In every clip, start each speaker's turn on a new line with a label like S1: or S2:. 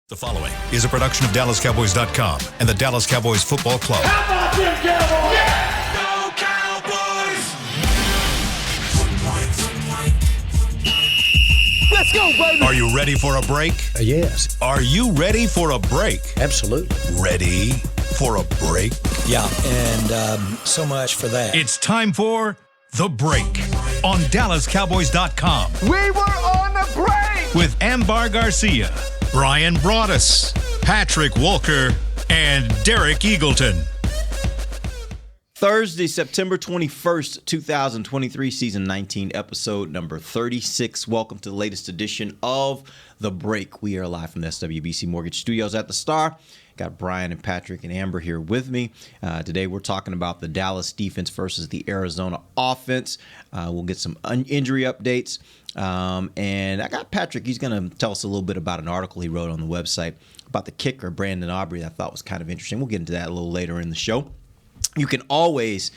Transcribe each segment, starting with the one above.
S1: The following is a production of DallasCowboys.com and the Dallas Cowboys Football Club.
S2: How about them Cowboys?
S3: Yeah! Go Cowboys!
S2: Let's go, baby!
S1: Are you ready for a break?
S4: Yes.
S1: Are you ready for a break?
S4: Absolutely.
S1: Ready for a break?
S4: Yeah, and so much for that.
S1: It's time for The Break on DallasCowboys.com
S2: We were on the break!
S1: with Ambar Garcia, Brian Broaddus, Patrick Walker, and Derek Eagleton.
S5: Thursday, September 21st, 2023, season 19, episode number 36. Welcome to the latest edition of The Break. We are live from the SWBC Mortgage Studios at the Star. Got Brian and Patrick and Amber here with me. Today we're talking about the Dallas defense versus the Arizona offense. We'll get some injury updates. And I got Patrick. He's going to tell us a little bit about an article he wrote on the website about the kicker, Brandon Aubrey, that I thought was kind of interesting. We'll get into that a little later in the show. You can always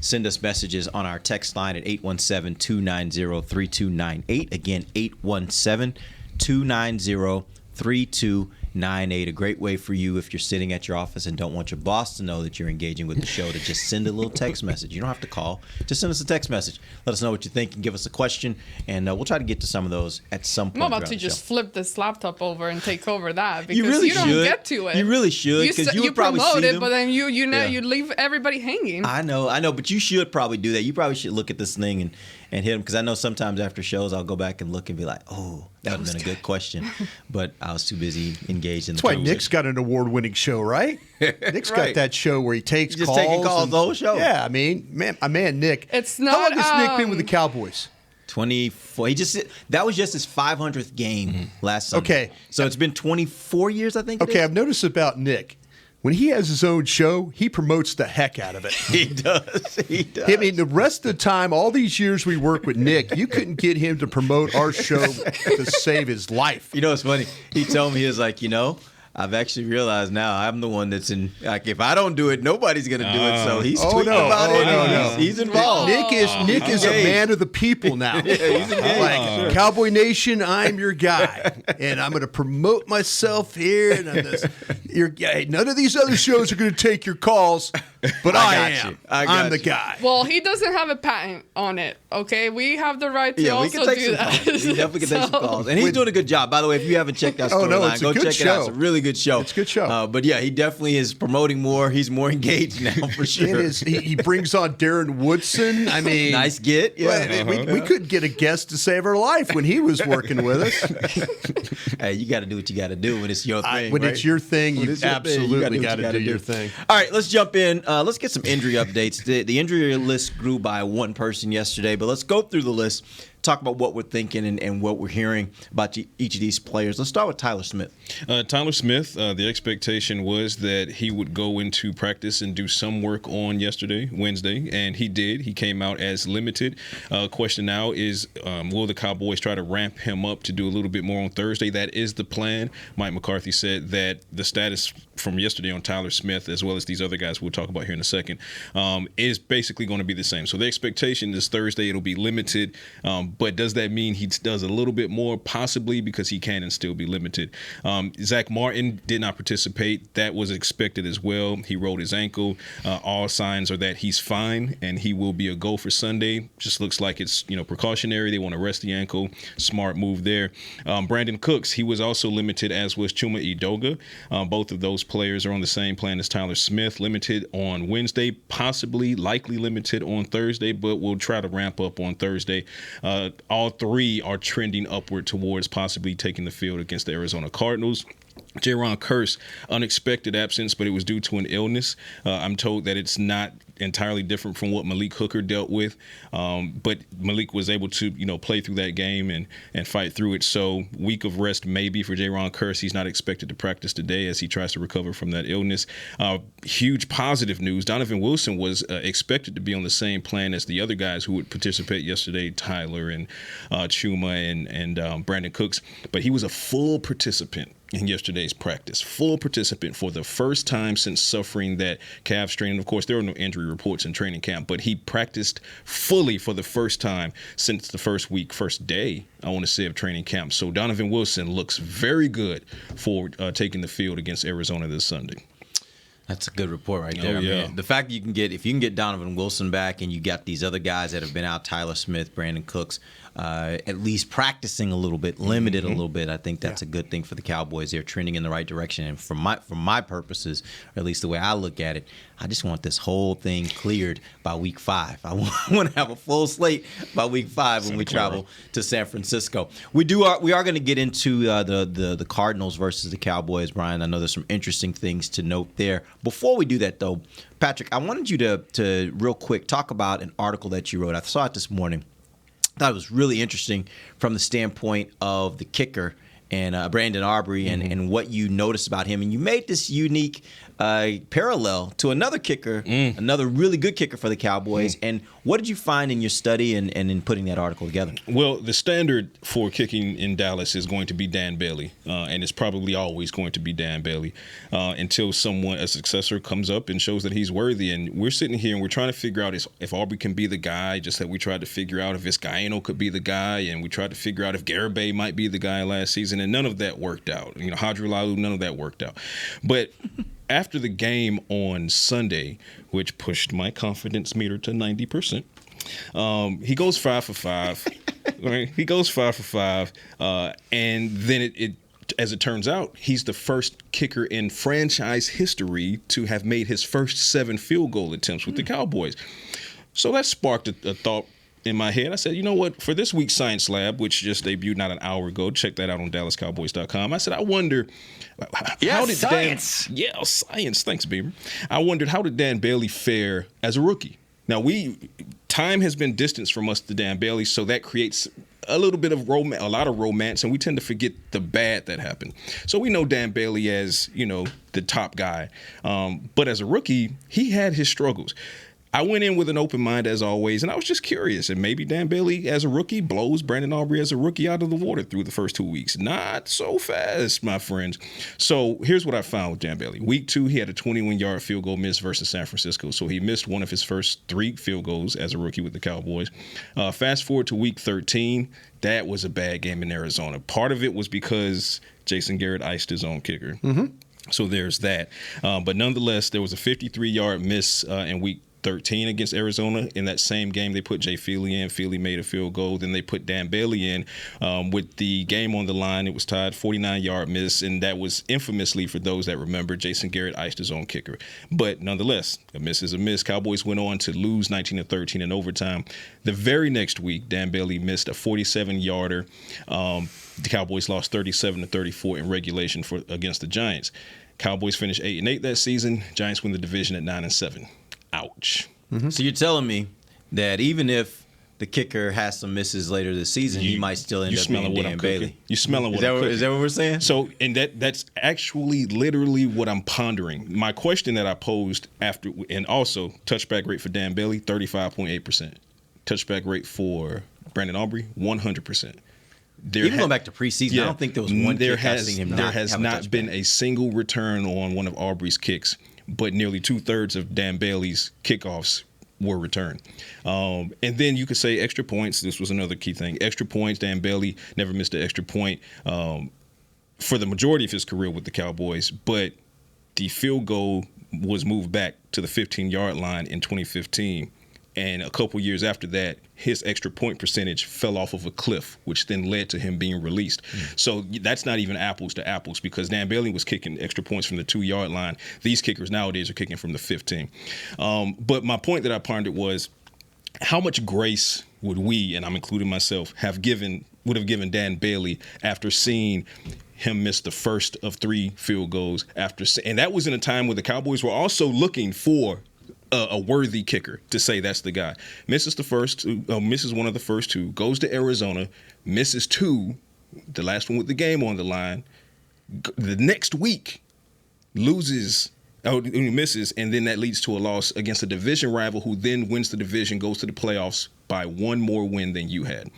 S5: send us messages on our text line at 817-290-3298. Again, 817-290-3298. A great way for you if you're sitting at your office and don't want your boss to know that you're engaging with the show to just send a little text message. You don't have to call. Just send us a text message. Let us know what you think and give us a question, and we'll try to get to some of those at some point.
S6: I'm about to just flip this laptop over and take over that because
S5: you
S6: don't get to it.
S5: You really should, because you would probably
S6: promote
S5: see
S6: it,
S5: them.
S6: but then you leave everybody hanging.
S5: I know, but you should probably do that. You probably should look at this thing and hit them, because I know sometimes after shows I'll go back and look and be like, oh, that would have been a good question, but I was too busy engaged in the
S7: That's why
S5: conversation.
S7: Nick's got an award-winning show, right? Nick's
S5: Right.
S7: got that show where he takes
S5: Just
S7: calls.
S5: taking calls the whole show.
S7: Yeah, I mean, my man Nick.
S6: It's
S7: How
S6: not,
S7: long has Nick been with the Cowboys?
S5: 24. That was just his 500th game last Sunday.
S7: Okay.
S5: So it's been 24 years, I think.
S7: Okay, I've noticed about Nick. When he has his own show, he promotes the heck out of it.
S5: He does. He does.
S7: I mean, the rest of the time, all these years we work with Nick, you couldn't get him to promote our show to save his life.
S5: You know, it's funny. He told me, he was like, I've actually realized now I'm the one that's in. Like, if I don't do it, nobody's gonna do it. So he's tweeting about it.
S7: no.
S5: He's involved.
S7: Nick is a man of the people now.
S5: Yeah, he's engaged.
S7: Like, Cowboy Nation, I'm your guy, and I'm going to promote myself here. And none of these other shows are going to take your calls, but I
S5: got
S7: am.
S5: you. I got
S7: I'm the
S5: you.
S7: guy.
S6: Well, he doesn't have a patent on it. Okay, we have the right to
S5: Yeah, we
S6: also
S5: can take
S6: do
S5: some
S6: that.
S5: calls. We definitely can take some calls. And he's doing a good job. By the way, if you haven't checked out Storyline,
S7: it's a
S5: go
S7: good
S5: check it out.
S7: show.
S5: It's a really good show.
S7: It's a good show.
S5: But yeah, he definitely is promoting more. He's more engaged now for sure.
S7: He brings on Darren Woodson. I mean,
S5: Nice get. Yeah.
S7: we couldn't get a guest to save our life when he was working with us.
S5: Hey, you got to do what you got to do when it's your thing.
S7: When
S5: right?
S7: it's your thing,
S5: When
S7: you
S5: it's your thing,
S7: absolutely
S5: gotta
S7: got to do your
S5: do.
S7: thing.
S5: All right, let's jump in. Let's get some injury updates. The injury list grew by one person yesterday, but let's go through the list, talk about what we're thinking and what we're hearing about each of these players. Let's start with Tyler Smith.
S8: Tyler Smith, the expectation was that he would go into practice and do some work on Wednesday, and he did. He came out as limited. Question now is, will the Cowboys try to ramp him up to do a little bit more on Thursday? That is the plan. Mike McCarthy said that the status from yesterday on Tyler Smith, as well as these other guys we'll talk about here in a second, is basically going to be the same. So the expectation is Thursday it'll be limited, but does that mean he does a little bit more? Possibly, because he can and still be limited. Zach Martin did not participate. That was expected as well. He rolled his ankle. All signs are that he's fine, and he will be a go for Sunday. Just looks like it's precautionary. They want to rest the ankle. Smart move there. Brandon Cooks, he was also limited, as was Chuma Edoga. Both of those players are on the same plan as Tyler Smith, limited on Wednesday, possibly, likely limited on Thursday, but we'll try to ramp up on Thursday. All three are trending upward towards possibly taking the field against the Arizona Cardinals. Jaron Kearse, unexpected absence, but it was due to an illness. I'm told that it's not entirely different from what Malik Hooker dealt with, but Malik was able to, play through that game and fight through it. So week of rest maybe for Jaron Kearse. He's not expected to practice today as he tries to recover from that illness. Huge positive news. Donovan Wilson was expected to be on the same plan as the other guys who would participate yesterday, Tyler and Chuma and Brandon Cooks, but he was a full participant yesterday. Sunday's practice. Full participant for the first time since suffering that calf strain. And of course, there were no injury reports in training camp, but he practiced fully for the first time since the first day, I want to say, of training camp. So Donovan Wilson looks very good for taking the field against Arizona this Sunday.
S5: That's a good report right there.
S8: Oh, yeah.
S5: Man. The fact that if you can get Donovan Wilson back and you got these other guys that have been out, Tyler Smith, Brandon Cooks, at least practicing a little bit, limited a little bit, I think that's a good thing for the Cowboys. They're trending in the right direction. And for my purposes, or at least the way I look at it, I just want this whole thing cleared by week 5. I want to have a full slate by week 5 when we travel to San Francisco. We are going to get into the Cardinals versus the Cowboys, Brian. I know there's some interesting things to note there. Before we do that, though, Patrick, I wanted you to real quick talk about an article that you wrote. I saw it this morning. I thought it was really interesting from the standpoint of the kicker and Brandon Aubrey and what you noticed about him. And you made this unique parallel to another kicker, another really good kicker for the Cowboys. And what did you find in your study and in putting that article together?
S8: Well, the standard for kicking in Dallas is going to be Dan Bailey, and it's probably always going to be Dan Bailey until a successor comes up and shows that he's worthy. And we're sitting here and we're trying to figure out if Aubrey can be the guy, just like we tried to figure out if Vizcaino could be the guy, and we tried to figure out if Garibay might be the guy last season, and none of that worked out. Hadrilalu, none of that worked out. But after the game on Sunday, which pushed my confidence meter to 90%, he goes 5 for 5. Right? He goes 5 for 5, and then it as it turns out, he's the first kicker in franchise history to have made his first 7 field goal attempts with the Cowboys. So that sparked a thought in my head. I said, you know what? For this week's Science Lab, which just debuted not an hour ago, check that out on DallasCowboys.com. I said, I wonder, how did
S2: science.
S8: Science. Thanks, Beamer. I wondered, how did Dan Bailey fare as a rookie? Now, time has been distance from us to Dan Bailey, so that creates a little bit of romance, a lot of romance, and we tend to forget the bad that happened. So we know Dan Bailey as, the top guy. But as a rookie, he had his struggles. I went in with an open mind, as always, and I was just curious. And maybe Dan Bailey, as a rookie, blows Brandon Aubrey as a rookie out of the water through the first 2 weeks. Not so fast, my friends. So here's what I found with Dan Bailey. Week 2, he had a 21-yard field goal miss versus San Francisco. So he missed one of his first 3 field goals as a rookie with the Cowboys. Fast forward to week 13, that was a bad game in Arizona. Part of it was because Jason Garrett iced his own kicker. So there's that. But nonetheless, there was a 53-yard miss in week 13 against Arizona. In that same game, they put Jay Feely in. Feely made a field goal. Then they put Dan Bailey in. With the game on the line, it was tied, 49-yard miss, and that was infamously, for those that remember, Jason Garrett iced his own kicker. But nonetheless, a miss is a miss. Cowboys went on to lose 19-13 in overtime. The very next week, Dan Bailey missed a 47-yarder. The Cowboys lost 37-34 in regulation against the Giants. Cowboys finished 8-8 that season. Giants win the division at 9-7. Ouch.
S5: So you're telling me that even if the kicker has some misses later this season, he might still end up being Dan Bailey.
S8: You smelling what I'm cooking.
S5: Is that what we're saying?
S8: So, and that's actually literally what I'm pondering. My question that I posed after, and also touchback rate for Dan Bailey, 35.8%. Touchback rate for Brandon Aubrey, 100%.
S5: Even going back to preseason, I don't think there was one kick I've seen him not have a touchback.
S8: There has not been a single return on one of Aubrey's kicks, but nearly 2/3 of Dan Bailey's kickoffs were returned. And then you could say extra points. This was another key thing. Extra points. Dan Bailey never missed an extra point for the majority of his career with the Cowboys, but the field goal was moved back to the 15-yard line in 2015. And a couple years after that, his extra point percentage fell off of a cliff, which then led to him being released. So that's not even apples to apples, because Dan Bailey was kicking extra points from the 2-yard line. These kickers nowadays are kicking from the 15. But my point that I pondered was, how much grace would we, and I'm including myself, would have given Dan Bailey after seeing him miss the first of 3 field goals and that was in a time where the Cowboys were also looking for a worthy kicker to say that's the guy. Misses one of the first 2, goes to Arizona, misses 2, the last one with the game on the line. The next week, misses, and then that leads to a loss against a division rival who then wins the division, goes to the playoffs by one more win than you had.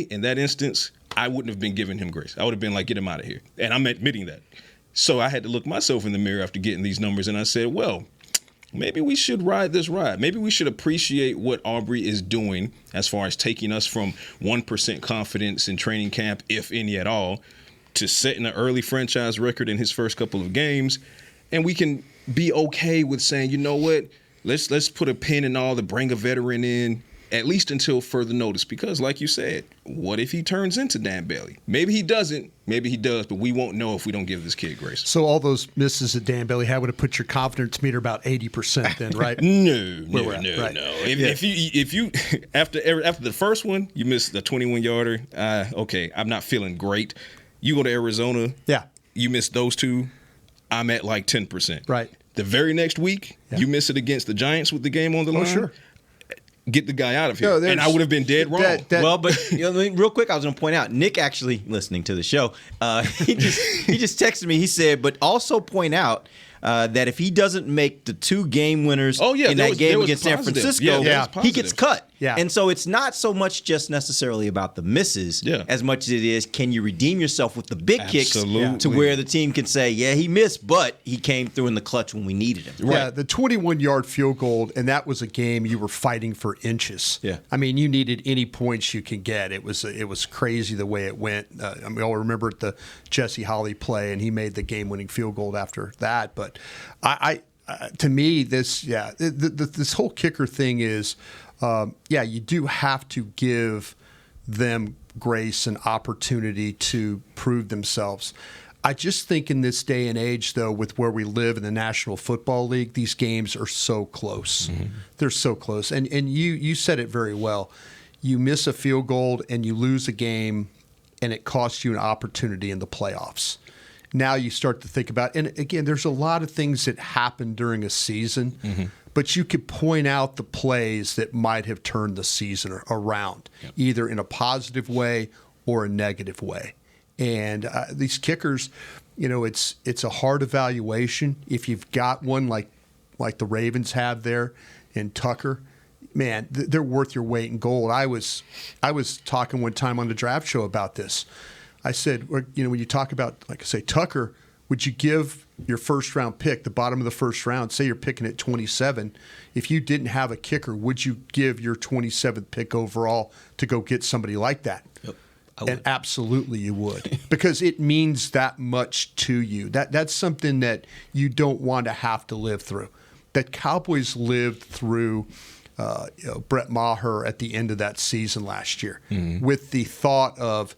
S8: In that instance, I wouldn't have been giving him grace. I would have been like, get him out of here. And I'm admitting that. So I had to look myself in the mirror after getting these numbers, and I said, well, maybe we should ride this ride. Maybe we should appreciate what Aubrey is doing as far as taking us from 1% confidence in training camp, if any at all, to setting an early franchise record in his first couple of games. And we can be okay with saying, you know what, let's put a pin in all to bring a veteran in, at least until further notice. Because like you said, what if he turns into Dan Bailey? Maybe he doesn't. Maybe he does, but we won't know if we don't give this kid grace.
S7: So all those misses that Dan Bailey had would have put your confidence meter about 80% then, right?
S8: No.
S7: Right.
S8: If you after the first one, you missed the 21-yarder, okay, I'm not feeling great. You go to Arizona,
S7: Yeah.
S8: you miss those two, I'm at like 10%.
S7: Right.
S8: The very next week, you miss it against the Giants with the game on the line.
S7: Sure.
S8: Get the guy out of here.
S7: No,
S8: and I would have been dead wrong.
S5: Well, but real quick, I was going to point out, Nick actually listening to the show, he just texted me. He said, but also point out that if he doesn't make the 2 game winners in that game against San Francisco, he gets cut.
S7: Yeah.
S5: And so it's not so much just necessarily about the misses as much as it is, can you redeem yourself with the big kicks to where the team can say, yeah, he missed, but he came through in the clutch when we needed him.
S7: Yeah, the 21-yard field goal, and that was a game you were fighting for inches.
S5: Yeah.
S7: I mean, you needed any points you could get. It was crazy the way it went. I mean, I'll remember the Jesse Holley play, and he made the game-winning field goal after that. But to me, this whole kicker thing is, you do have to give them grace and opportunity to prove themselves. I just think in this day and age, though, with where we live in the National Football League, these games are so close. Mm-hmm. They're so close. And you said it very well. You miss a field goal and you lose a game, and it costs you an opportunity in the playoffs. Now you start to think about, and again, there's a lot of things that happen during a season, but you could point out the plays that might have turned the season around, either in a positive way or a negative way. And these kickers, it's a hard evaluation. If you've got one like the Ravens have there in Tucker, man, they're worth your weight in gold. I was talking one time on the draft show about this. I said, when you talk about, like I say, Tucker, would you give your first-round pick, the bottom of the first round, say you're picking at 27, if you didn't have a kicker, would you give your 27th pick overall to go get somebody like that?
S5: Yep.
S7: And absolutely you would, because it means that much to you. That's something that you don't want to have to live through. That Cowboys lived through Brett Maher at the end of that season last year with the thought of,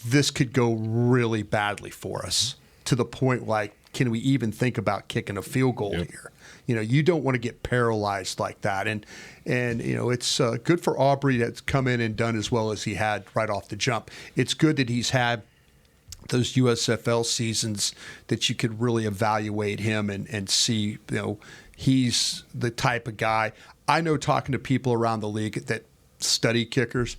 S7: this could go really badly for us, to the point like, can we even think about kicking a field goal here? You don't want to get paralyzed like that. And it's good for Aubrey that's come in and done as well as he had right off the jump. It's good that he's had those USFL seasons that you could really evaluate him and see, he's the type of guy. I know, talking to people around the league that study kickers,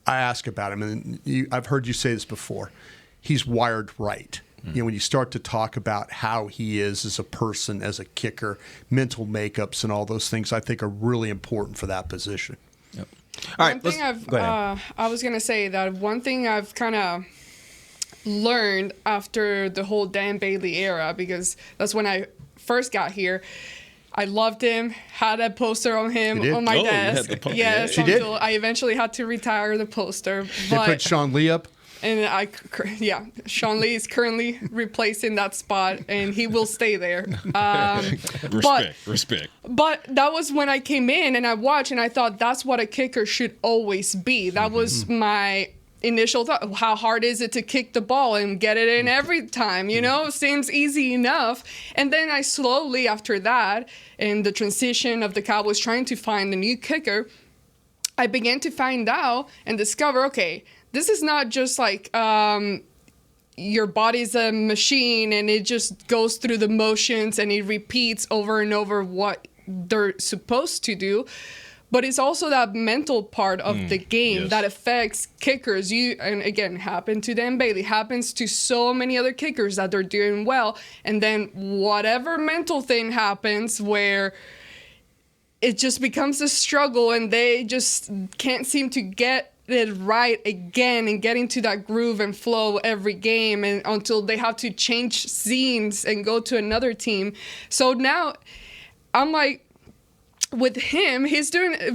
S7: I ask about him, and I've heard you say this before. He's wired right. When you start to talk about how he is as a person, as a kicker, mental makeups and all those things, I think are really important for that position.
S5: Yep. All right.
S6: Go ahead. I was going to say that one thing I've kind of learned after the whole Dan Bailey era, because that's when I first got here. I loved him, had a poster on him on my desk. Yes, until I eventually had to retire the poster.
S7: They put Sean Lee up?
S6: And Sean Lee is currently replacing that spot, and he will stay there.
S8: Respect.
S6: But that was when I came in and I watched, and I thought that's what a kicker should always be. That was my initial thought. How hard is it to kick the ball and get it in every time? Seems easy enough. And then I slowly, after that, in the transition of the Cowboys trying to find a new kicker, I began to find out and discover, okay, this is not just like your body's a machine and it just goes through the motions and it repeats over and over what they're supposed to do. But it's also that mental part of the game that affects kickers. And again, happened to Dan Bailey, happens to so many other kickers that they're doing well. And then whatever mental thing happens where it just becomes a struggle and they just can't seem to get it right again and get into that groove and flow every game, and until they have to change scenes and go to another team. So now I'm like, with him,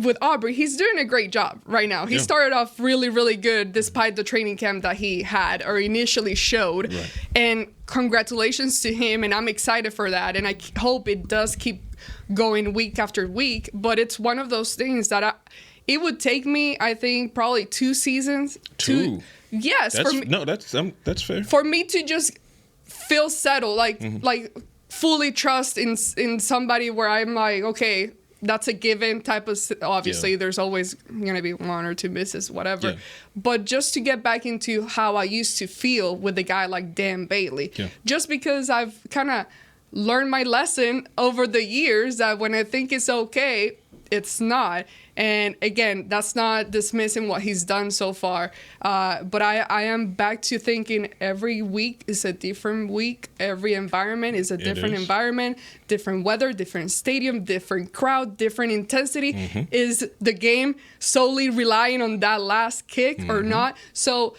S6: with Aubrey, he's doing a great job right now. He started off really, really good despite the training camp that he had or initially showed. Right. And congratulations to him, and I'm excited for that. And I hope it does keep going week after week. But it's one of those things that it would take me, I think, probably 2 seasons. Yes.
S8: That's fair.
S6: For me to just feel settled, like fully trust in somebody where I'm like, okay, that's a given type of, obviously there's always going to be 1 or 2 misses, whatever. Yeah. But just to get back into how I used to feel with a guy like Dan Bailey, just because I've kind of learned my lesson over the years that when I think it's okay, it's not. And again, that's not dismissing what he's done so far. But I am back to thinking every week is a different week. Every environment is a different environment, different weather, different stadium, different crowd, different intensity. Mm-hmm. Is the game solely relying on that last kick or not? So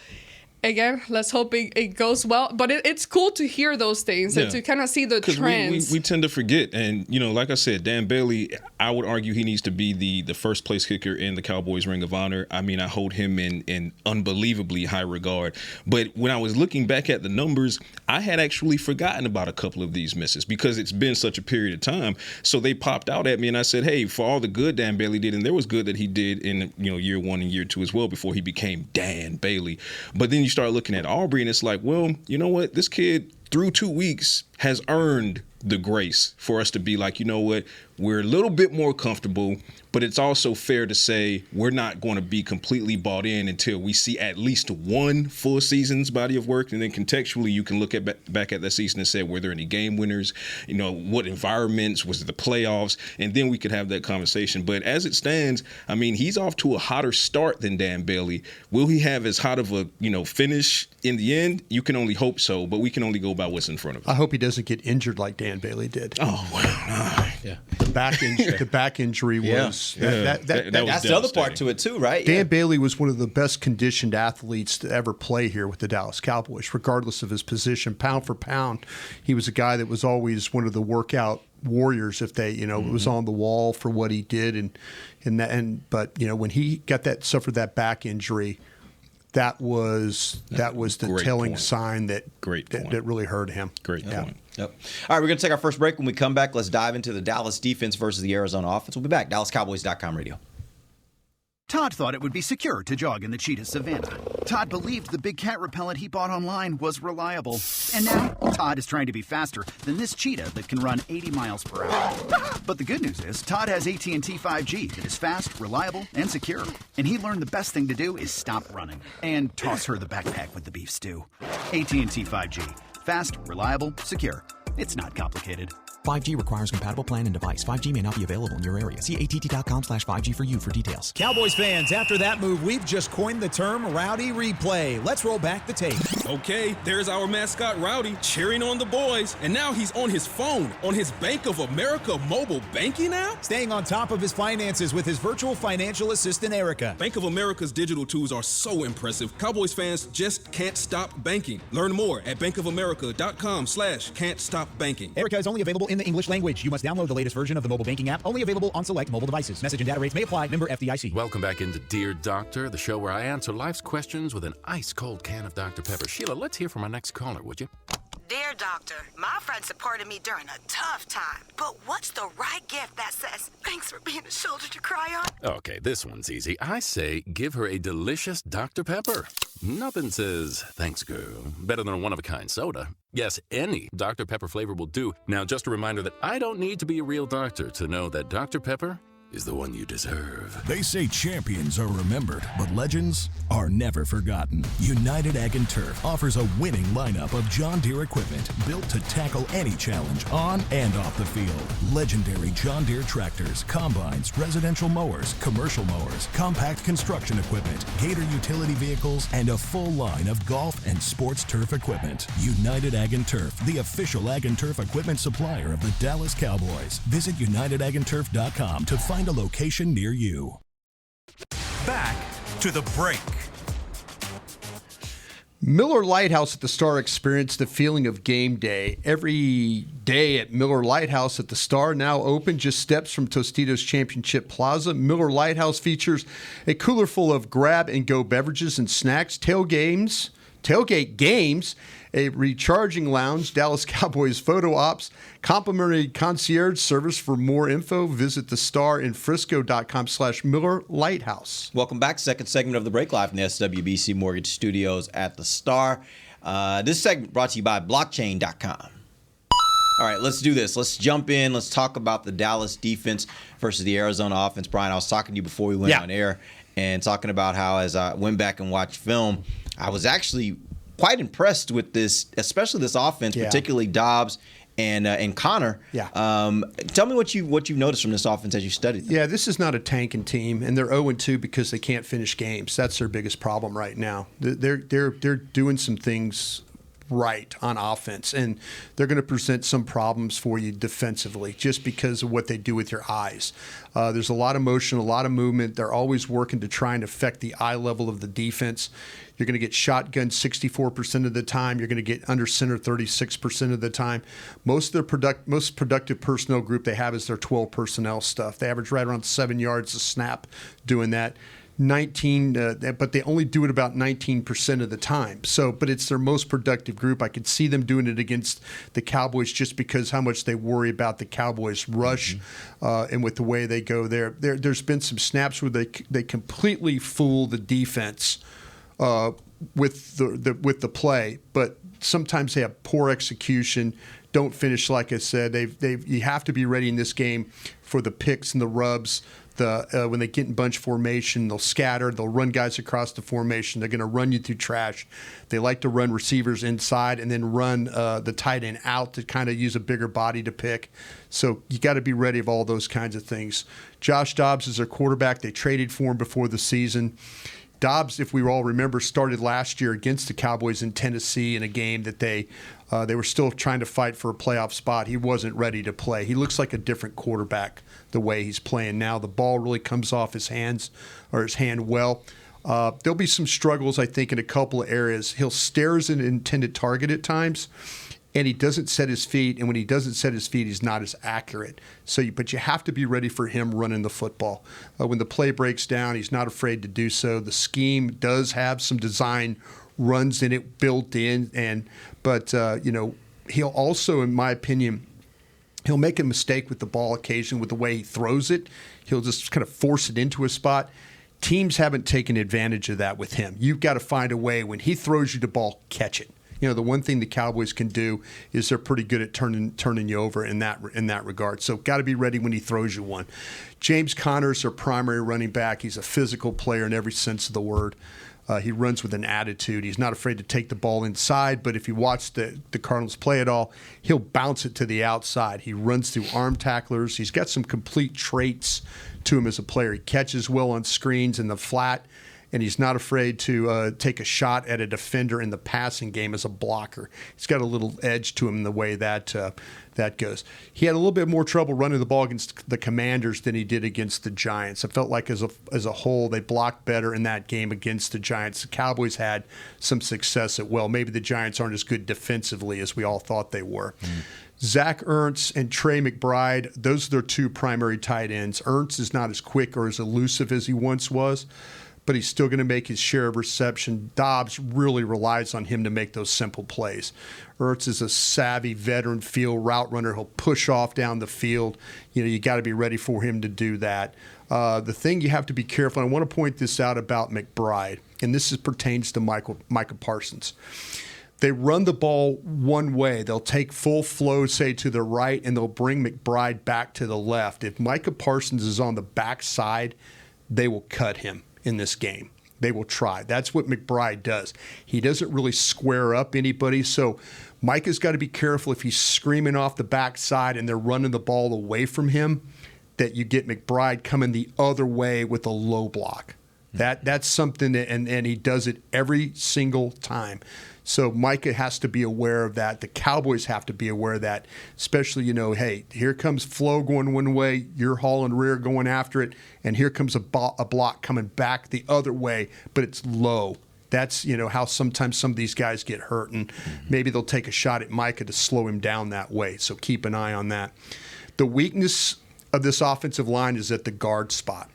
S6: again, let's hope it goes well. But it's cool to hear those things and to kind of see the trends.
S8: We tend to forget. And, like I said, Dan Bailey, I would argue he needs to be the first place kicker in the Cowboys Ring of Honor. I mean, I hold him in unbelievably high regard. But when I was looking back at the numbers, I had actually forgotten about a couple of these misses because it's been such a period of time. So they popped out at me and I said, hey, for all the good Dan Bailey did, and there was good that he did in year 1 and year 2 as well before he became Dan Bailey. But then you start looking at Aubrey and it's like, well, you know what? This kid through 2 weeks has earned the grace for us to be like, you know what? We're a little bit more comfortable, but it's also fair to say we're not going to be completely bought in until we see at least 1 full season's body of work. And then contextually, you can look back at that season and say, were there any game winners? What environments? Was it the playoffs? And then we could have that conversation. But as it stands, I mean, he's off to a hotter start than Dan Bailey. Will he have as hot of a, finish in the end? You can only hope so, but we can only go by what's in front of us.
S7: I hope he doesn't get injured like Dan Bailey did.
S8: Oh, wow.
S5: Yeah.
S7: The back injury was
S5: that's the other part to it too, right?
S7: Dan Bailey was one of the best conditioned athletes to ever play here with the Dallas Cowboys, regardless of his position. Pound for pound, he was a guy that was always one of the workout warriors. If they, was on the wall for what he did, but when he suffered that back injury, that was the telling sign that really hurt him.
S8: Great point.
S5: Yep. All right, we're going to take our first break. When we come back, let's dive into the Dallas defense versus the Arizona offense. We'll be back. DallasCowboys.com radio.
S9: Todd thought it would be secure to jog in the cheetah savanna. Todd believed the big cat repellent he bought online was reliable. And now, Todd is trying to be faster than this cheetah that can run 80 miles per hour. But the good news is, Todd has AT&T 5G that is fast, reliable, and secure. And he learned the best thing to do is stop running and toss her the backpack with the beef stew. AT&T 5G. Fast, reliable, secure. It's not complicated.
S10: 5G requires compatible plan and device. 5G may not be available in your area. See att.com/5G for you for details.
S11: Cowboys fans, after that move, we've just coined the term Rowdy Replay. Let's roll back the tape.
S12: Okay, there's our mascot Rowdy cheering on the boys. And now he's on his phone, on his Bank of America mobile banking app?
S11: Staying on top of his finances with his virtual financial assistant, Erica.
S12: Bank of America's digital tools are so impressive. Cowboys fans just can't stop banking. Learn more at bankofamerica.com/can't-stop-banking.
S11: Erica is only available in the English language. You must download the latest version of the mobile banking app, only available on select mobile devices. Message and data rates may apply. Member FDIC.
S13: Welcome back into Dear Doctor, the show where I answer life's questions with an ice-cold can of Dr. Pepper. Sheila, let's hear from our next caller, would you?
S14: Dear Doctor, my friend supported me during a tough time. But what's the right gift that says, thanks for being a shoulder to cry on?
S13: Okay, this one's easy. I say give her a delicious Dr. Pepper. Nothing says, thanks, girl, better than a one-of-a-kind soda. Yes, any Dr. Pepper flavor will do. Now, just a reminder that I don't need to be a real doctor to know that Dr. Pepper is the one you deserve.
S15: They say champions are remembered, but legends are never forgotten. United Ag and Turf offers a winning lineup of John Deere equipment built to tackle any challenge on and off the field. Legendary John Deere tractors, combines, residential mowers, commercial mowers, compact construction equipment, Gator utility vehicles, and a full line of golf and sports turf equipment. United Ag and Turf, the official Ag and Turf equipment supplier of the Dallas Cowboys. Visit UnitedAgAndTurf.com to find a location near you.
S16: Back
S1: to the break.
S7: Miller Lighthouse at the Star experienced the feeling of game day. Every day at Miller Lighthouse at the Star, now open just steps from Tostitos Championship Plaza. Miller Lighthouse features a cooler full of grab-and-go beverages and snacks, tailgate games, a recharging lounge, Dallas Cowboys photo ops, complimentary concierge service. For more info, visit thestarinfrisco.com/Miller Lighthouse.
S5: Welcome back. Second segment of the break, live from the SWBC Mortgage Studios at the Star. This segment brought to you by blockchain.com. All right, let's do this. Let's jump in. Let's talk about the Dallas defense versus the Arizona offense. Brian, I was talking to you before we went on air and talking about how, as I went back and watched film, I was actually quite impressed with this, especially this offense, particularly Dobbs and Connor. Tell me what you noticed from this offense as you studied them.
S7: Yeah, this is not a tanking team, and they're 0-2 because they can't finish games. That's their biggest problem right now. They're doing some things right on offense, and they're going to present some problems for you defensively just because of what they do with your eyes. There's a lot of motion, a lot of movement. They're always working to try and affect the eye level of the defense. You're going to get shotgun 64% of the time. You're going to get under center 36% of the time. Most productive personnel group they have is their 12 personnel stuff. They average right around 7 yards a snap doing that. 19, but they only do it about 19% of the time. But it's their most productive group. I could see them doing it against the Cowboys just because how much they worry about the Cowboys rush and with the way they go there. There's been some snaps where they completely fool the defense with the play, but sometimes they have poor execution. Don't finish, like I said. You have to be ready in this game for the picks and the rubs. When they get in bunch formation, they'll scatter. They'll run guys across the formation. They're going to run you through trash. They like to run receivers inside and then run the tight end out to kind of use a bigger body to pick. So you got to be ready of all those kinds of things. Josh Dobbs is their quarterback. They traded for him before the season. Dobbs, if we all remember, started last year against the Cowboys in Tennessee in a game that they were still trying to fight for a playoff spot. He wasn't ready to play. He looks like a different quarterback the way he's playing now. The ball really comes off his hands or his hand well. There'll be some struggles, I think, in a couple of areas. He'll stare as an intended target at times, and he doesn't set his feet. And when he doesn't set his feet, he's not as accurate. But you have to be ready for him running the football. When the play breaks down, he's not afraid to do so. The scheme does have some design runs in it built in, but he'll also, in my opinion, he'll make a mistake with the ball occasionally with the way he throws it. He'll just kind of force it into a spot. Teams haven't taken advantage of that with him. You've got to find a way when he throws you the ball, catch it. The one thing the Cowboys can do is they're pretty good at turning you over in that regard. So got to be ready when he throws you one. James Conner's their primary running back. He's a physical player in every sense of the word. He runs with an attitude. He's not afraid to take the ball inside, but if you watch the Cardinals play at all, he'll bounce it to the outside. He runs through arm tacklers. He's got some complete traits to him as a player. He catches well on screens in the flat, and he's not afraid to take a shot at a defender in the passing game as a blocker. He's got a little edge to him in the way that goes. He had a little bit more trouble running the ball against the Commanders than he did against the Giants. I felt like as a whole, they blocked better in that game against the Giants. The Cowboys had some success at well. Maybe the Giants aren't as good defensively as we all thought they were. Zach Ertz and Trey McBride, those are their two primary tight ends. Ertz is not as quick or as elusive as he once was, but he's still going to make his share of reception. Dobbs really relies on him to make those simple plays. Ertz is a savvy veteran field route runner. He'll push off down the field. You got to be ready for him to do that. The thing you have to be careful, and I want to point this out about McBride, and this pertains to Micah Parsons. They run the ball one way. They'll take full flow, say, to the right, and they'll bring McBride back to the left. If Micah Parsons is on the backside, they will cut him in this game. They will try. That's what McBride does. He doesn't really square up anybody, so Micah's got to be careful if he's screaming off the backside and they're running the ball away from him, that you get McBride coming the other way with a low block. That's something that, and he does it every single time. So Micah has to be aware of that. The Cowboys have to be aware of that, especially, hey, here comes Flo going one way, you're hauling rear going after it, and here comes a block coming back the other way, but it's low. That's, how sometimes some of these guys get hurt, and maybe they'll take a shot at Micah to slow him down that way. So keep an eye on that. The weakness of this offensive line is at the guard spot.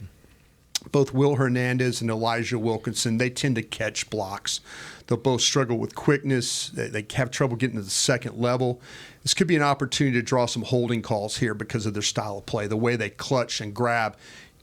S7: Both Will Hernandez and Elijah Wilkinson, they tend to catch blocks. They'll both struggle with quickness. They have trouble getting to the second level. This could be an opportunity to draw some holding calls here because of their style of play, the way they clutch and grab.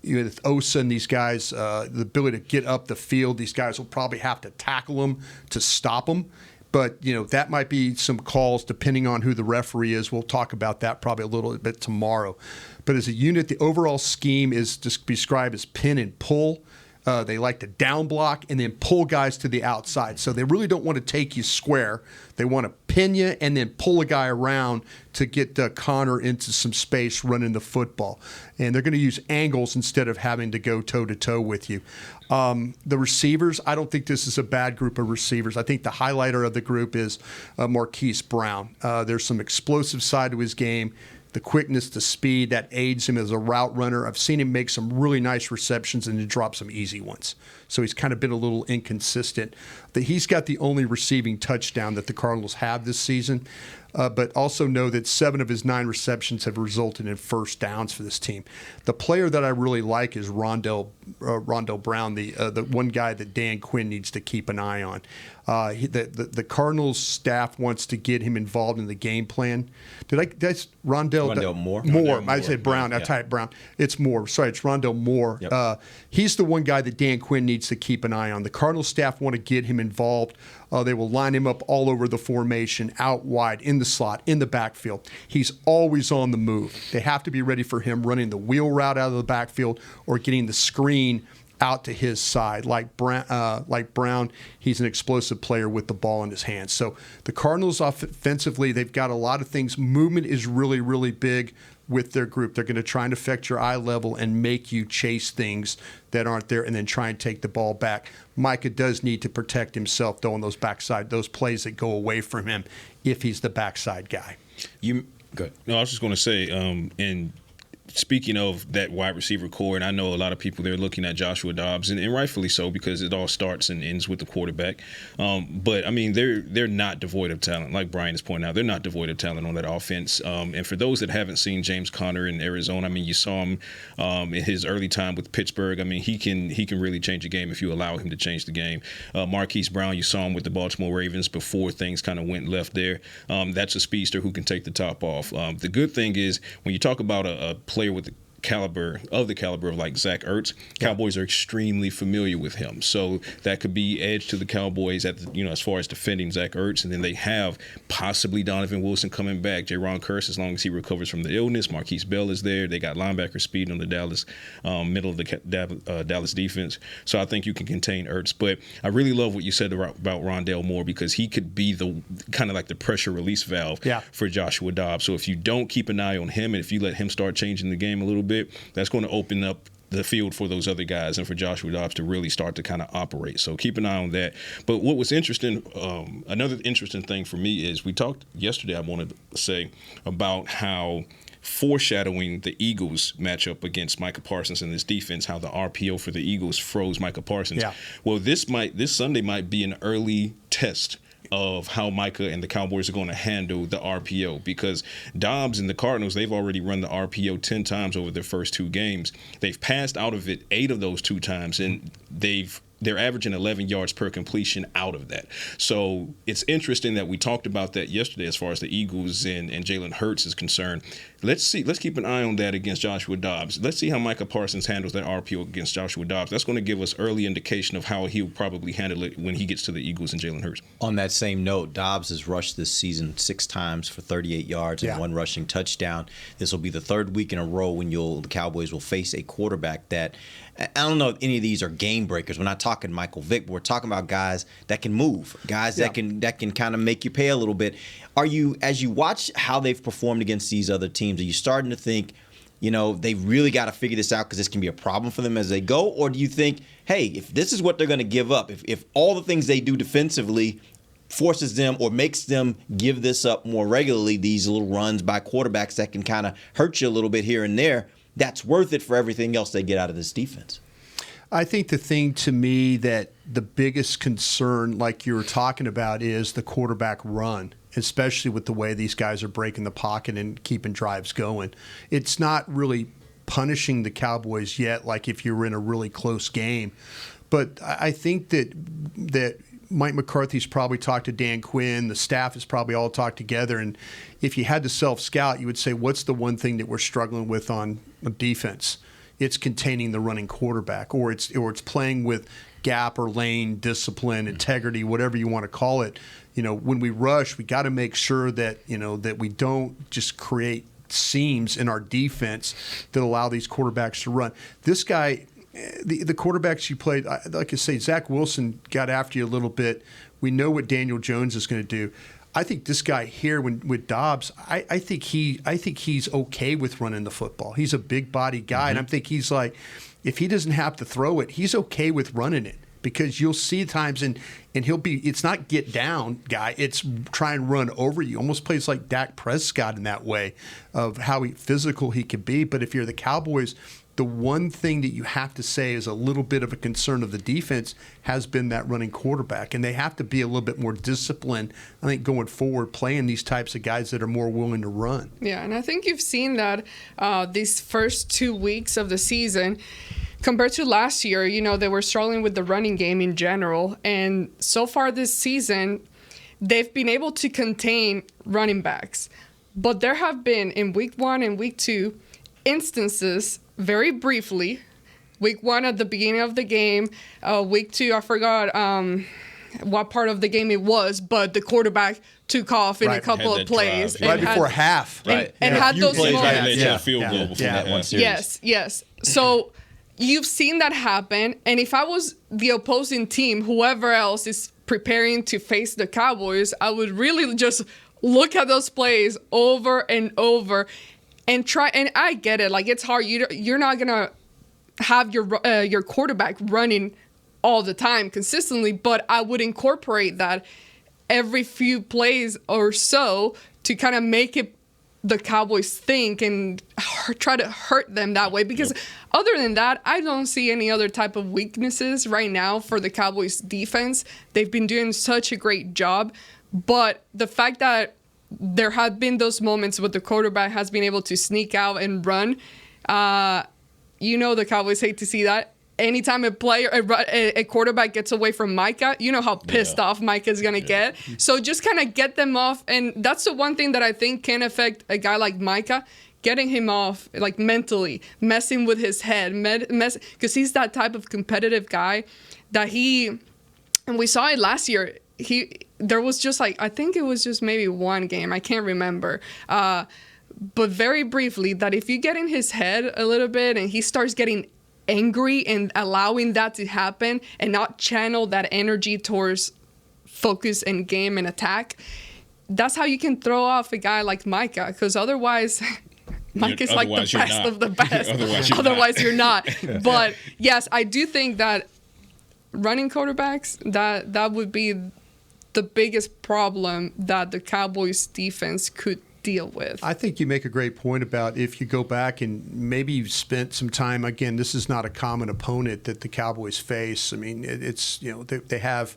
S7: With Osa and these guys, the ability to get up the field, these guys will probably have to tackle them to stop them. But, that might be some calls depending on who the referee is. We'll talk about that probably a little bit tomorrow. But as a unit, the overall scheme is described as pin and pull. They like to down block and then pull guys to the outside. So they really don't want to take you square. They want to pin you and then pull a guy around to get Connor into some space running the football. And they're going to use angles instead of having to go toe-to-toe with you. The receivers, I don't think this is a bad group of receivers. I think the highlighter of the group is Marquise Brown. There's some explosive side to his game. The quickness, the speed, that aids him as a route runner. I've seen him make some really nice receptions and then drop some easy ones. So he's kind of been a little inconsistent. He's got the only receiving touchdown that the Cardinals have this season. But also know that 7 of his 9 receptions have resulted in first downs for this team. The player that I really like is Rondell Brown, the one guy that Dan Quinn needs to keep an eye on. The Cardinals staff wants to get him involved in the game plan. That's
S5: Rondell Moore?
S7: Moore. I said Brown. I typed Brown. It's Moore. Sorry, it's Rondell Moore. Yep. He's the one guy that Dan Quinn needs to keep an eye on. The Cardinals staff want to get him involved. They will line him up all over the formation, out wide, in the slot, in the backfield. He's always on the move. They have to be ready for him running the wheel route out of the backfield or getting the screen out to his side. Like Brown, he's an explosive player with the ball in his hands. So the Cardinals offensively, they've got a lot of things. Movement is really, really big with their group. They're going to try and affect your eye level and make you chase things that aren't there and then try and take the ball back. Micah does need to protect himself, though, on those plays that go away from him if he's the backside guy.
S5: Good.
S8: No, I was just going to say, and speaking of that wide receiver core, and I know a lot of people, they're looking at Joshua Dobbs, and rightfully so, because it all starts and ends with the quarterback. But, I mean, they're not devoid of talent. Like Brian is pointing out, they're not devoid of talent on that offense. And for those that haven't seen James Conner in Arizona, I mean, you saw him in his early time with Pittsburgh. I mean, he can really change a game if you allow him to change the game. Marquise Brown, you saw him with the Baltimore Ravens before things kind of went left there. That's a speedster who can take the top off. The good thing is when you talk about a player with the caliber of like Zach Ertz, Cowboys are extremely familiar with him. So that could be edge to the Cowboys at the, as far as defending Zach Ertz. And then they have possibly Donovan Wilson coming back, Jaron Kearse as long as he recovers from the illness. Marquise Bell is there. They got linebacker speed on the Dallas middle of the Dallas defense. So I think you can contain Ertz. But I really love what you said about Rondell Moore, because he could be the kind of like the pressure release valve for Joshua Dobbs. So if you don't keep an eye on him and if you let him start changing the game a little bit, that's going to open up the field for those other guys and for Joshua Dobbs to really start to kind of operate. So keep an eye on that. But what was interesting, another interesting thing for me is we talked yesterday, I wanted to say, about how foreshadowing the Eagles matchup against Micah Parsons and this defense, how the RPO for the Eagles froze Micah Parsons. Yeah. Well, this Sunday might be an early test of how Micah and the Cowboys are going to handle the RPO, because Dobbs and the Cardinals, they've already run the RPO 10 times over their first 2 games. They've passed out of it 8 of those 2 times, and they're averaging 11 yards per completion out of that. So it's interesting that we talked about that yesterday as far as the Eagles and Jalen Hurts is concerned. Let's keep an eye on that against Joshua Dobbs. Let's see how Micah Parsons handles that RPO against Joshua Dobbs. That's going to give us early indication of how he'll probably handle it when he gets to the Eagles and Jalen Hurts.
S5: On that same note, Dobbs has rushed this season 6 times for 38 yards and 1 rushing touchdown. This will be the 3rd week in a row when the Cowboys will face a quarterback that, I don't know if any of these are game breakers. We're not talking Michael Vick, but we're talking about guys that can move, guys that can kind of make you pay a little bit. As you watch how they've performed against these other teams, are you starting to think, they really got to figure this out because this can be a problem for them as they go? Or do you think, hey, if this is what they're going to give up, if all the things they do defensively forces them or makes them give this up more regularly, these little runs by quarterbacks that can kind of hurt you a little bit here and there, that's worth it for everything else they get out of this defense.
S7: I think the thing to me that the biggest concern, like you were talking about, is the quarterback run, especially with the way these guys are breaking the pocket and keeping drives going. It's not really punishing the Cowboys yet, like if you were in a really close game. But I think that Mike McCarthy's probably talked to Dan Quinn. The staff has probably all talked together. And if you had to self-scout, you would say, what's the one thing that we're struggling with on defense? It's containing the running quarterback, or it's playing with gap or lane discipline, integrity, whatever you want to call it. When we rush, we got to make sure that that we don't just create seams in our defense that allow these quarterbacks to run. This guy, the quarterbacks you played, like I say, Zach Wilson got after you a little bit. We know what Daniel Jones is going to do. I think this guy here with Dobbs, I think he's okay with running the football. He's a big body guy, and I think he's like, if he doesn't have to throw it, he's okay with running it. Because you'll see times and it's not get down guy, it's try and run over you. Almost plays like Dak Prescott in that way of how physical he can be. But if you're the Cowboys, the one thing that you have to say is a little bit of a concern of the defense has been that running quarterback. And they have to be a little bit more disciplined, I think, going forward, playing these types of guys that are more willing to run.
S6: Yeah, and I think you've seen that these first 2 weeks of the season. Compared to last year, they were struggling with the running game in general. And so far this season, they've been able to contain running backs. But there have been, in week 1 and week 2, instances, very briefly, week 1 at the beginning of the game, week 2, I forgot what part of the game it was, but the quarterback took off in a couple of plays.
S7: Right before half.
S6: And had those moments.
S8: Field goal before that one series.
S6: Yes. So you've seen that happen, and if I was the opposing team, whoever else is preparing to face the Cowboys, I would really just look at those plays over and over and try. And I get it, like it's hard. You're not gonna have your quarterback running all the time consistently, but I would incorporate that every few plays or so to kind of make it the Cowboys think and try to hurt them that way. Because other than that, I don't see any other type of weaknesses right now for the Cowboys defense. They've been doing such a great job. But the fact that there have been those moments where the quarterback has been able to sneak out and run, the Cowboys hate to see that. Anytime a quarterback gets away from Micah, you know how pissed off Micah's going to get. So just kind of get them off. And that's the one thing that I think can affect a guy like Micah, getting him off, like mentally, messing with his head, because he's that type of competitive guy that and we saw it last year, there was just I think it was just maybe one game, I can't remember, but very briefly, that if you get in his head a little bit and he starts getting angry and allowing that to happen and not channel that energy towards focus and game and attack, that's how you can throw off a guy like Micah, because otherwise Micah's like the best of the best. Otherwise you're not. But yes, I do think that running quarterbacks, that would be the biggest problem that the Cowboys defense could deal with. I think you make a great point about if you go back and maybe you've spent some time, again, this is not a common opponent that the Cowboys face. I mean, it's, they have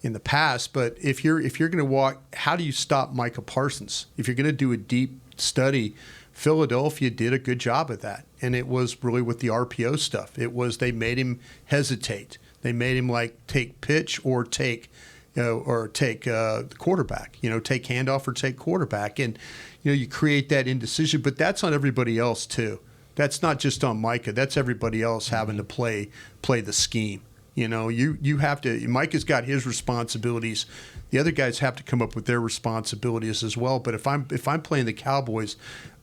S6: in the past, but if you're going to walk, how do you stop Micah Parsons? If you're going to do a deep study, Philadelphia did a good job of that. And it was really with the RPO stuff. It was, they made him hesitate. They made him take pitch or take the quarterback, take handoff or take quarterback. And, you create that indecision, but that's on everybody else too. That's not just on Micah. That's everybody else having to play the scheme. You have to, Micah's got his responsibilities. The other guys have to come up with their responsibilities as well. But if I'm playing the Cowboys,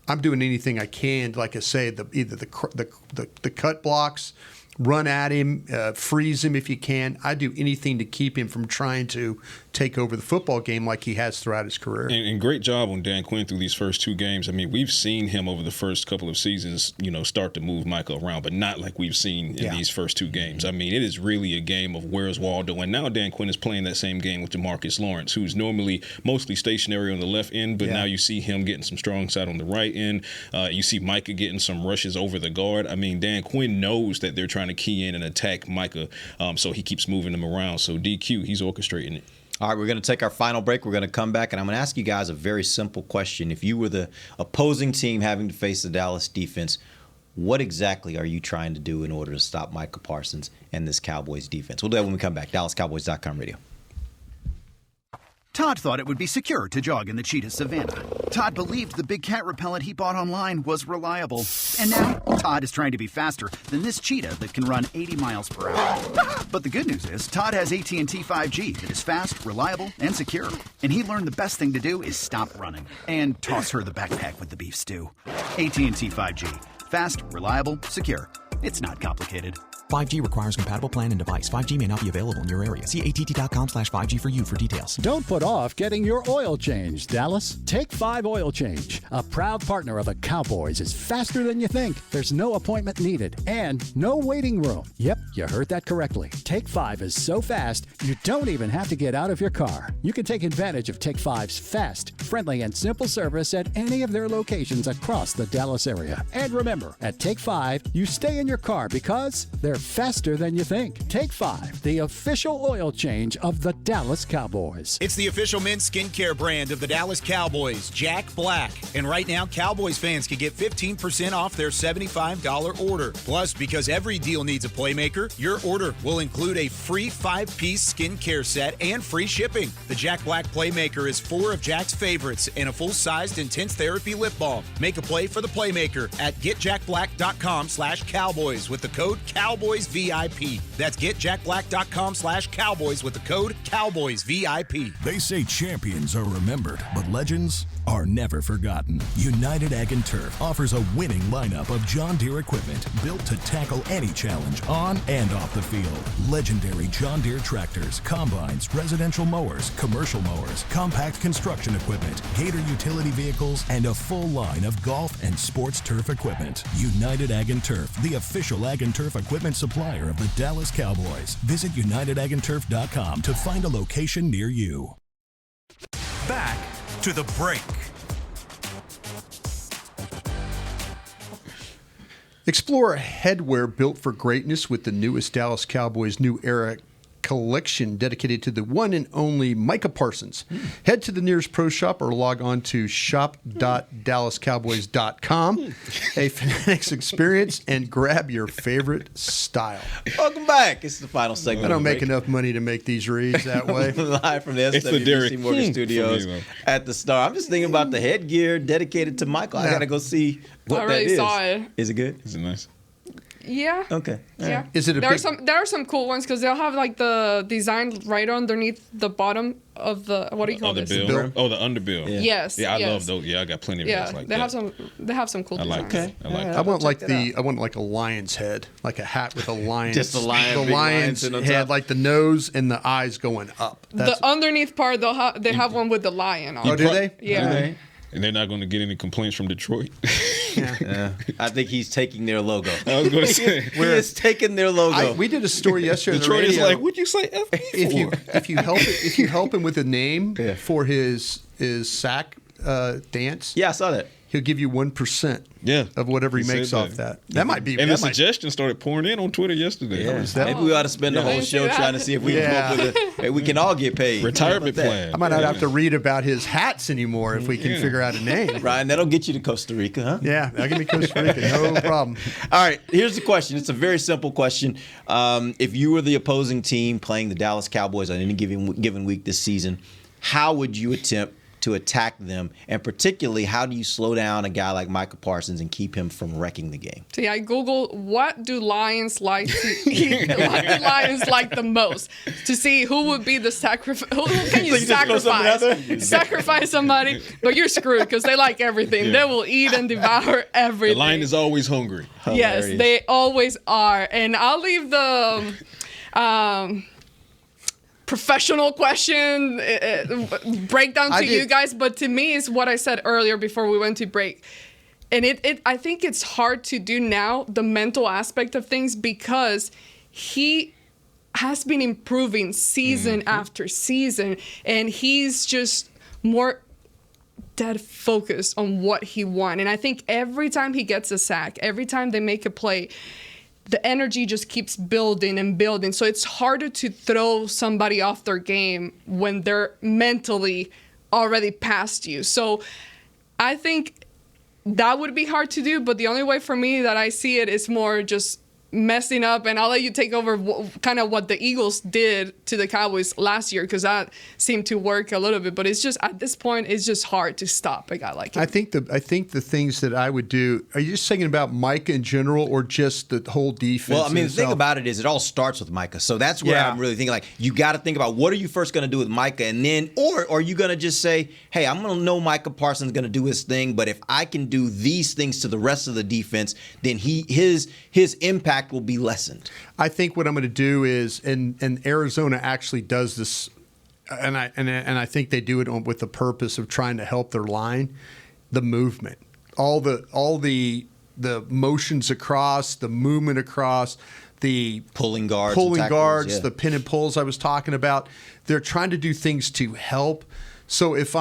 S6: I'm doing anything I can, like I say, either the cut blocks,
S7: run at him, freeze him if you can. I'd do anything to keep him from trying to take over the football game like he has throughout his career.
S8: And great job on Dan Quinn through these first 2 games. I mean, we've seen him over the first couple of seasons, start to move Micah around, but not like we've seen in these first 2 games. I mean, it is really a game of where's Waldo. And now Dan Quinn is playing that same game with DeMarcus Lawrence, who's normally mostly stationary on the left end, but now you see him getting some strong side on the right end. You see Micah getting some rushes over the guard. I mean, Dan Quinn knows that they're trying to key in and attack Micah, so he keeps moving them around. So DQ, he's orchestrating it.
S5: All right, we're going to take our final break. We're going to come back, and I'm going to ask you guys a very simple question. If you were the opposing team having to face the Dallas defense, what exactly are you trying to do in order to stop Micah Parsons and this Cowboys defense? We'll do that when we come back. DallasCowboys.com radio.
S9: Todd thought it would be secure to jog in the cheetah savanna. Todd believed the big cat repellent he bought online was reliable. And now, Todd is trying to be faster than this cheetah that can run 80 miles per hour. But the good news is, Todd has AT&T 5G that is fast, reliable, and secure. And he learned the best thing to do is stop running and toss her the backpack with the beef stew. AT&T 5G. Fast, reliable, secure. It's not complicated.
S10: 5G requires compatible plan and device. 5G may not be available in your area. See att.com/5G for you for details.
S16: Don't put off getting your oil change, Dallas. Take 5 Oil Change, a proud partner of the Cowboys, is faster than you think. There's no appointment needed and no waiting room. Yep, you heard that correctly. Take 5 is so fast, you don't even have to get out of your car. You can take advantage of Take 5's fast, friendly, and simple service at any of their locations across the Dallas area. And remember, at Take 5, you stay in your car because they're faster than you think. Take 5, the official oil change of the Dallas Cowboys.
S17: It's the official men's skincare brand of the Dallas Cowboys, Jack Black. And right now, Cowboys fans can get 15% off their $75 order. Plus, because every deal needs a playmaker, your order will include a free 5-piece skincare set and free shipping. The Jack Black Playmaker is 4 of Jack's favorites and a full-sized intense therapy lip balm. Make a play for the Playmaker at getjackblack.com/Cowboys with the code COWBOYSVIP. That's getjackblack.com/Cowboys with the code COWBOYSVIP.
S15: They say champions are remembered, but legends are never forgotten. United Ag and Turf offers a winning lineup of John Deere equipment built to tackle any challenge on and off the field. Legendary John Deere tractors, combines, residential mowers, commercial mowers, compact construction equipment, Gator utility vehicles, and a full line of golf and sports turf equipment. United Ag and Turf, the official Ag and Turf equipment supplier of the Dallas Cowboys. Visit UnitedAgAndTurf.com to find a location near you.
S18: Back to the break.
S7: Explore headwear built for greatness with the newest Dallas Cowboys New Era collection dedicated to the one and only Micah Parsons. Head to the nearest pro shop or log on to shop.dallascowboys.com. A Fanatics experience and grab your favorite style.
S5: Welcome back. It's the final segment.
S7: I don't make enough money to make these reads that way.
S5: Live from the SWBC Morgan Studios at the Star. I'm just thinking about the headgear dedicated to Michael. I got to go see what that is.
S6: I already saw it.
S5: Is it good?
S8: Is it nice?
S6: Yeah.
S5: Okay.
S6: Yeah.
S7: Is it a
S6: there are some cool ones because they'll have like the design right underneath the bottom of the what do you call this?
S8: Bill? Oh, the underbill.
S6: Yeah. Yes.
S8: Yeah, I
S6: yes.
S8: love those. Yeah, I got plenty of those like
S6: they
S8: that.
S6: They have some cool designs.
S8: I like that. I like that.
S7: I want like a lion's head, like a hat with a lion.
S5: Just the lion.
S7: The lion's head, like the nose and the eyes going up.
S6: The underneath part they have one with the lion on.
S7: Oh, do they?
S6: Yeah.
S5: Do they?
S8: And they're not going to get any complaints from Detroit.
S5: I think he's taking their logo.
S8: I was going to say.
S5: He is taking their logo.
S7: We did a story yesterday.
S8: Detroit is like, what'd you say
S7: FP for? If you help him with a name for his sack dance.
S5: Yeah, I saw that.
S7: He'll give you 1% of whatever he makes off that. That might be.
S8: And the suggestions started pouring in on Twitter yesterday.
S5: Yeah. Maybe we ought to spend the whole show trying to see if we can come up with it. We can all get paid.
S8: Retirement plan.
S7: I might not have to read about his hats anymore if we can figure out a name.
S5: Ryan, that'll get you to Costa Rica, huh?
S7: Yeah, that'll get me Costa Rica. No problem.
S5: All right, here's the question. It's a very simple question. If you were the opposing team playing the Dallas Cowboys on any given week this season, how would you attempt to attack them? And particularly, how do you slow down a guy like Micah Parsons and keep him from wrecking the game?
S6: See, I Googled what do Lions like to eat? What do Lions like the most? To see who would be the sacrifice. Who can you sacrifice? Sacrifice somebody, but you're screwed because they like everything.
S8: Yeah.
S6: They will eat and devour everything.
S8: The lion is always hungry.
S6: Yes, they always are. And I'll leave the professional question breakdown to you guys, but to me is what I said earlier before we went to break. And I think it's hard to do now, the mental aspect of things, because he has been improving season after season, and he's just more dead focused on what he wants. And I think every time he gets a sack, every time they make a play, the energy just keeps building and building. So it's harder to throw somebody off their game when they're mentally already past you. So I think that would be hard to do, but the only way for me that I see it is more just messing up, and I'll let you take over kind of what the Eagles did to the Cowboys last year, because that seemed to work a little bit. But it's just, at this point, it's just hard to stop a guy like him.
S7: I think the things that I would do, are you just thinking about Micah in general or just the whole defense?
S5: Well, I mean, the thing about it is it all starts with Micah. So that's where I'm really thinking, like, you got to think about what are you first going to do with Micah, and then, or are you going to just say, hey, I'm going to know Micah Parsons going to do his thing, but if I can do these things to the rest of the defense, then his impact will be lessened.
S7: I think what I'm going to do is, and Arizona actually does this, and I think they do it with the purpose of trying to help their line, the movement, all the motions across, the movement across, the
S5: pulling guards,
S7: the pin and pulls I was talking about. They're trying to do things to help. So if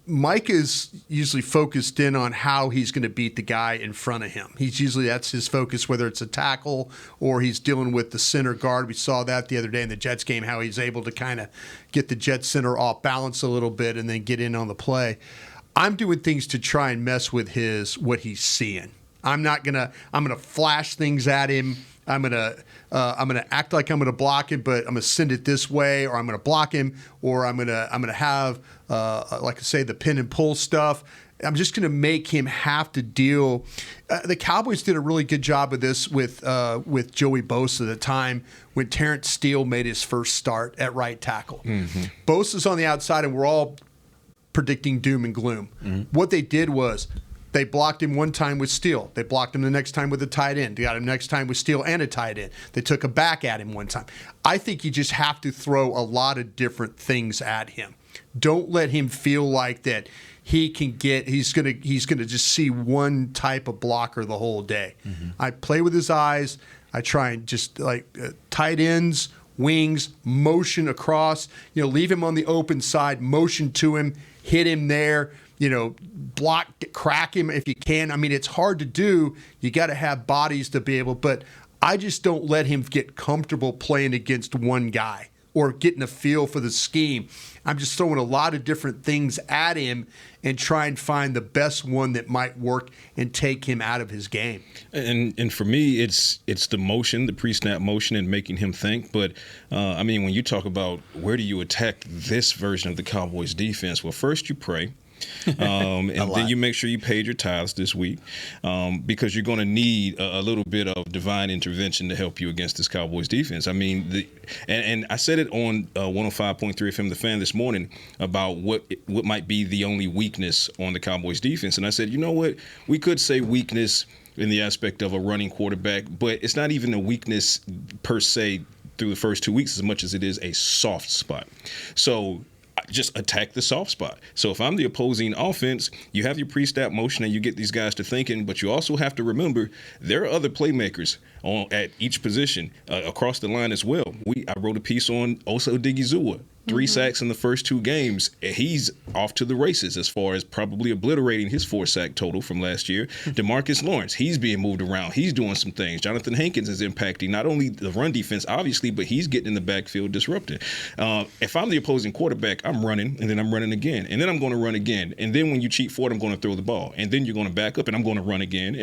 S7: Mike is usually focused in on how he's going to beat the guy in front of him. That's his focus, whether it's a tackle or he's dealing with the center guard. We saw that the other day in the Jets game, how he's able to kind of get the Jets center off balance a little bit and then get in on the play. I'm doing things to try and mess with what he's seeing. I'm gonna flash things at him. I'm gonna act like I'm gonna block it, but I'm gonna send it this way, or I'm gonna block him, or I'm gonna have like I say, the pin and pull stuff. I'm just gonna make him have to deal. The Cowboys did a really good job of this with Joey Bosa at the time when Terrence Steele made his first start at right tackle. Mm-hmm. Bosa's on the outside, and we're all predicting doom and gloom. Mm-hmm. What they did was, they blocked him one time with Steele. They blocked him the next time with a tight end. They got him next time with Steele and a tight end. They took a back at him one time. I think you just have to throw a lot of different things at him. Don't let him feel like that he's gonna just see one type of blocker the whole day. Mm-hmm. I play with his eyes. I try and just tight ends, wings, motion across. Leave him on the open side, motion to him, hit him there. Block, crack him if you can. I mean, it's hard to do. You got to have bodies to be able, but I just don't let him get comfortable playing against one guy or getting a feel for the scheme. I'm just throwing a lot of different things at him and try and find the best one that might work and take him out of his game.
S8: And for me, it's the motion, the pre-snap motion, and making him think. But I mean, when you talk about where do you attack this version of the Cowboys defense, well, first you pray. And then you make sure you paid your tithes this week, because you're going to need a little bit of divine intervention to help you against this Cowboys defense. I mean, and I said it on 105.3 FM The Fan this morning about what might be the only weakness on the Cowboys defense. And I said, you know what? We could say weakness in the aspect of a running quarterback, but it's not even a weakness per se through the first 2 weeks as much as it is a soft spot. So just attack the soft spot. So if I'm the opposing offense, you have your pre-snap motion and you get these guys to thinking, but you also have to remember there are other playmakers at each position across the line as well. I wrote a piece on Osa Odigizua. 3 sacks in the first 2 games. He's off to the races as far as probably obliterating his 4-sack total from last year. DeMarcus Lawrence, he's being moved around. He's doing some things. Jonathan Hankins is impacting not only the run defense, obviously, but he's getting in the backfield disrupting. If I'm the opposing quarterback, I'm running, and then I'm running again, and then I'm going to run again. And then when you cheat for it, I'm going to throw the ball. And then you're going to back up, and I'm going to run again,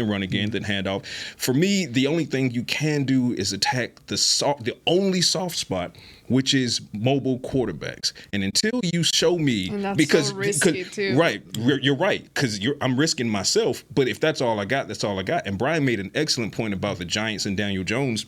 S8: then hand off. For me, the only thing you can do is attack the only soft spot, which is mobile quarterback. quarterbacks. And until you show me,
S6: And that's
S8: because
S6: so risky too.
S8: right, you're right, because I'm risking myself. But if that's all I got, that's all I got. And Brian made an excellent point about the Giants and Daniel Jones.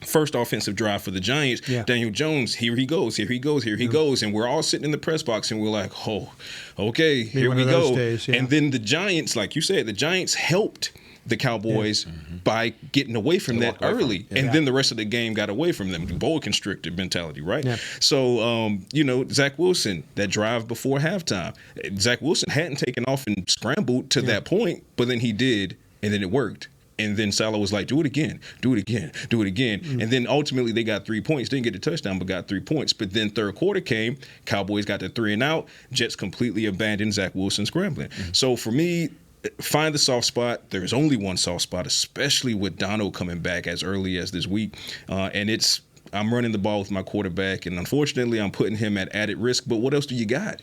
S8: First offensive drive for the Giants, Daniel Jones, here he goes. And we're all sitting in the press box and we're like, oh, okay, here we go.
S7: Days, yeah.
S8: And then the Giants, like you said, the Giants helped the Cowboys by getting away from that early. And then the rest of the game got away from them. Boa constrictor mentality, right? Yeah. So, Zach Wilson, that drive before halftime, Zach Wilson hadn't taken off and scrambled to that point, but then he did, and then it worked. And then Salah was like, do it again. And then ultimately they got 3 points. Didn't get the touchdown, but got 3 points. But then third quarter came. Cowboys got the 3 and out. Jets completely abandoned Zach Wilson scrambling. So for me, find the soft spot. There's only one soft spot, especially with Donald coming back as early as this week. And I'm running the ball with my quarterback. And unfortunately, I'm putting him at added risk. But what else do you got?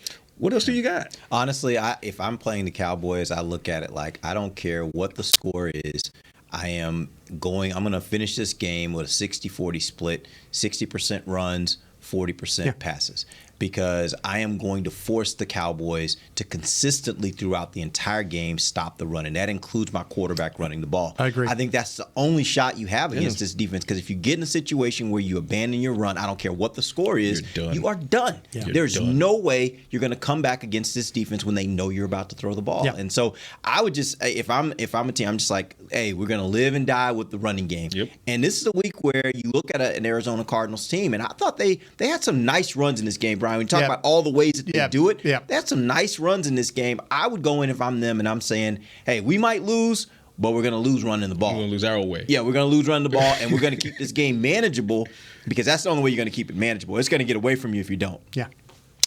S5: Honestly, if I'm playing the Cowboys, I look at it like I don't care what the score is. I'm going to finish this game with a 60-40 split, 60% runs, 40% passes. Because I am going to force the Cowboys to consistently throughout the entire game stop the run. And that includes my quarterback running the ball.
S7: I agree.
S5: I think that's the only shot you have against this defense. Because if you get in a situation where you abandon your run, I don't care what the score is, you are done.
S7: Yeah.
S5: There's no way you're going to come back against this defense when they know you're about to throw the ball. Yeah. And so I would just, if I'm a team, I'm just like, hey, we're going to live and die with the running game.
S8: Yep.
S5: And this is a week where you look at an Arizona Cardinals team, and I thought they had some nice runs in this game, Brian. When you talk about all the ways that they do it, they had some nice runs in this game. I would go in if I'm them and I'm saying, hey, we might lose, but we're going to lose running the ball.
S8: We're going to lose our way.
S5: Yeah, we're going to lose running the ball, and we're going to keep this game manageable because that's the only way you're going to keep it manageable. It's going to get away from you if you don't.
S7: Yeah.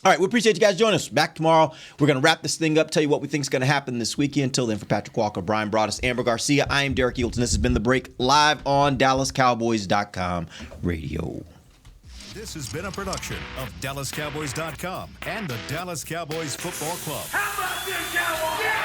S5: All right, we appreciate you guys joining us. Back tomorrow. We're going to wrap this thing up, tell you what we think is going to happen this weekend. Until then, for Patrick Walker, Brian Broaddus, Amber Garcia, I am Derek Eagleton. This has been The Break, live on DallasCowboys.com radio.
S15: This has been a production of DallasCowboys.com and the Dallas Cowboys Football Club.
S2: How about this, Cowboys? Yeah!